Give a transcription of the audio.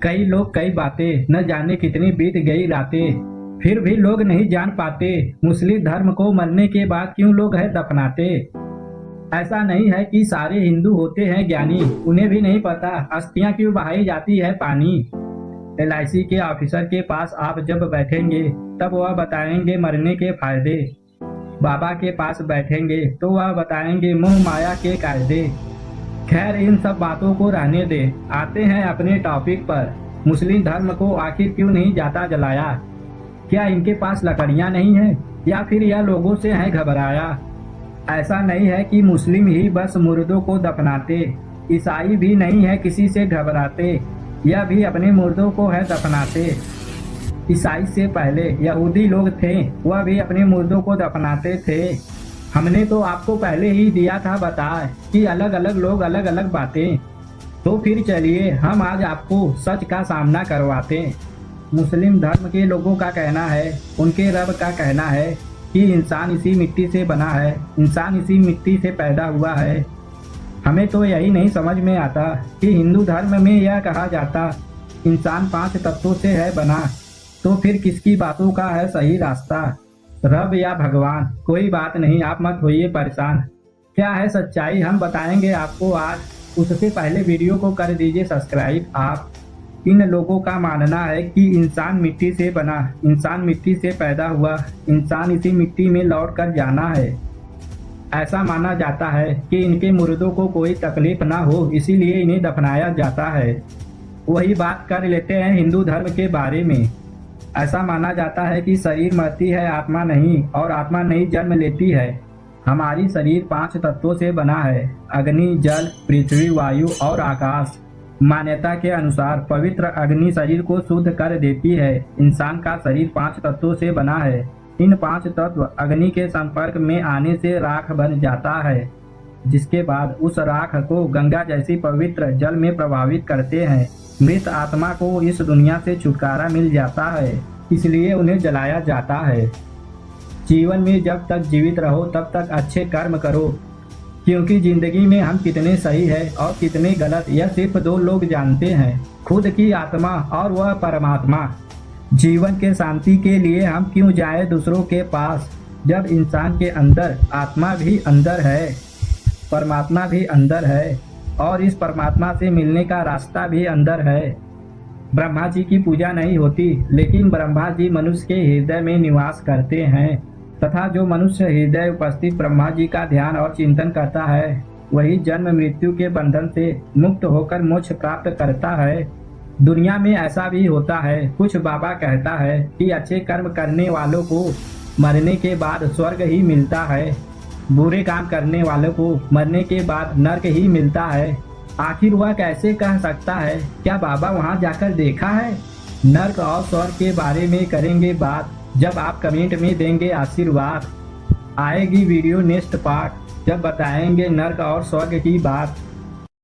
कई लोग कई बातें, न जाने कितनी बीत गई रातें, फिर भी लोग नहीं जान पाते मुस्लिम धर्म को मरने के बाद क्यों लोग है दफनाते। ऐसा नहीं है कि सारे हिंदू होते हैं ज्ञानी, उन्हें भी नहीं पता अस्थियां क्यों बहाई जाती है पानी। LIC के ऑफिसर के पास आप जब बैठेंगे तब वह बताएंगे मरने के फायदे। बाबा के पास बैठेंगे तो वह बताएंगे मोह माया के कायदे। खैर इन सब बातों को रहने दे, आते हैं अपने टॉपिक पर। मुस्लिम धर्म को आखिर क्यों नहीं जाता जलाया? क्या इनके पास लकड़ियां नहीं है या फिर यह लोगों से है घबराया? ऐसा नहीं है कि मुस्लिम ही बस मुर्दों को दफनाते, ईसाई भी नहीं है किसी से घबराते, यह भी अपने मुर्दों को है दफनाते। ईसाई से पहले यहूदी लोग थे, वह भी अपने मुर्दों को दफनाते थे। हमने तो आपको पहले ही दिया था बता कि अलग अलग लोग अलग अलग बातें। तो फिर चलिए हम आज आपको सच का सामना करवाते। मुस्लिम धर्म के लोगों का कहना है, उनके रब का कहना है कि इंसान इसी मिट्टी से बना है, इंसान इसी मिट्टी से पैदा हुआ है। हमें तो यही नहीं समझ में आता कि हिंदू धर्म में यह कहा जाता इंसान 5 तत्वों से है बना, तो फिर किसकी बातों का है सही रास्ता? रब या भगवान? कोई बात नहीं, आप मत होइए परेशान। क्या है सच्चाई हम बताएंगे आपको आज। उससे पहले वीडियो को कर दीजिए सब्सक्राइब। आप इन लोगों का मानना है कि इंसान मिट्टी से बना, इंसान मिट्टी से पैदा हुआ, इंसान इसी मिट्टी में लौट कर जाना है। ऐसा माना जाता है कि इनके मुर्दों को कोई तकलीफ ना हो, इसीलिए इन्हें दफनाया जाता है। वही बात कर लेते हैं हिंदू धर्म के बारे में। ऐसा माना जाता है कि शरीर मरती है, आत्मा नहीं, और आत्मा नहीं जन्म लेती है। हमारी शरीर 5 तत्वों से बना है, अग्नि, जल, पृथ्वी, वायु और आकाश। मान्यता के अनुसार पवित्र अग्नि शरीर को शुद्ध कर देती है। इंसान का शरीर 5 तत्वों से बना है। इन 5 तत्व अग्नि के संपर्क में आने से राख बन जाता है, जिसके बाद उस राख को गंगा जैसी पवित्र जल में प्रभावित करते हैं। मृत आत्मा को इस दुनिया से छुटकारा मिल जाता है, इसलिए उन्हें जलाया जाता है। जीवन में जब तक जीवित रहो तब तक अच्छे कर्म करो, क्योंकि जिंदगी में हम कितने सही है और कितने गलत यह सिर्फ 2 लोग जानते हैं, खुद की आत्मा और वह परमात्मा। जीवन के शांति के लिए हम क्यों जाए दूसरों के पास, जब इंसान के अंदर आत्मा भी अंदर है, परमात्मा भी अंदर है, और इस परमात्मा से मिलने का रास्ता भी अंदर है। ब्रह्मा जी की पूजा नहीं होती, लेकिन ब्रह्मा जी मनुष्य के हृदय में निवास करते हैं, तथा जो मनुष्य हृदय उपस्थित ब्रह्मा जी का ध्यान और चिंतन करता है, वही जन्म मृत्यु के बंधन से मुक्त होकर मोक्ष प्राप्त करता है। दुनिया में ऐसा भी होता है, कुछ बाबा कहता है कि अच्छे कर्म करने वालों को मरने के बाद स्वर्ग ही मिलता है, बुरे काम करने वालों को मरने के बाद नरक ही मिलता है। आखिर वह कैसे कह सकता है? क्या बाबा वहां जाकर देखा है? नरक और स्वर्ग के बारे में करेंगे बात जब आप कमेंट में देंगे आशीर्वाद। आएगी वीडियो नेक्स्ट पार्ट जब बताएंगे नरक और स्वर्ग की बात।